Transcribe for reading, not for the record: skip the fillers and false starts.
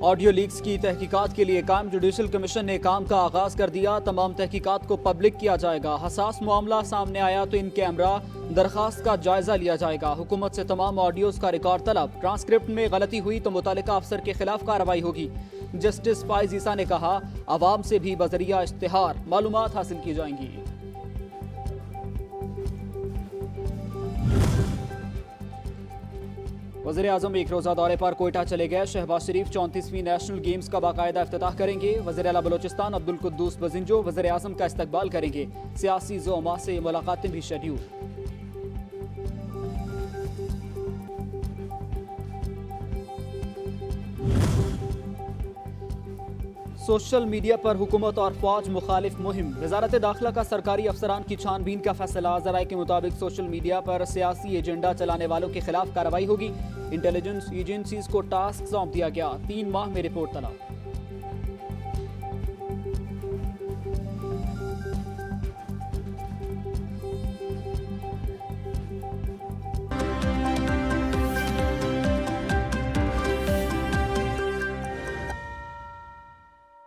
Audio leaks की तहकीकात के लिए कायम जुडिशल कमीशन ने काम का आगाज कर दिया। तमाम तहकीकात को पब्लिक किया जाएगा। हसास मामला सामने आया तो इन कैमरा दरखास्त का जायजा लिया जाएगा। हुकूमत से तमाम ऑडियोज का रिकॉर्ड तलब। ट्रांसक्रिप्ट में गलती हुई तो मुतालिका अफसर के खिलाफ कार्रवाई होगी। जस्टिस फाइज ईसा ने कहा, अवाम से भी बजरिया इश्तिहार मालूमात हासिल की जाएंगी। वज़ीर-ए-आज़म एक रोज़ा दौरे पर कोयटा चले गए। शहबाज शरीफ 34वीं नेशनल गेम्स का बाकायदा इफ्तिताह करेंगे। वज़ीर आला बलोचिस्तान अब्दुल कुद्दूस बजिंजो वज़ीर-ए-आज़म का इस्तकबाल करेंगे। सियासी ज़ोमा से मुलाकातें भी शेड्यूल। सोशल मीडिया पर हुकूमत और फौज मुखालिफ मुहिम। वजारत दाखिला का सरकारी अफसरान की छानबीन का फैसला। ज़राए के मुताबिक सोशल मीडिया पर सियासी एजेंडा चलाने वालों के खिलाफ कार्रवाई होगी। इंटेलिजेंस एजेंसीज को टास्क सौंप दिया गया। 3 माह में रिपोर्ट तलब।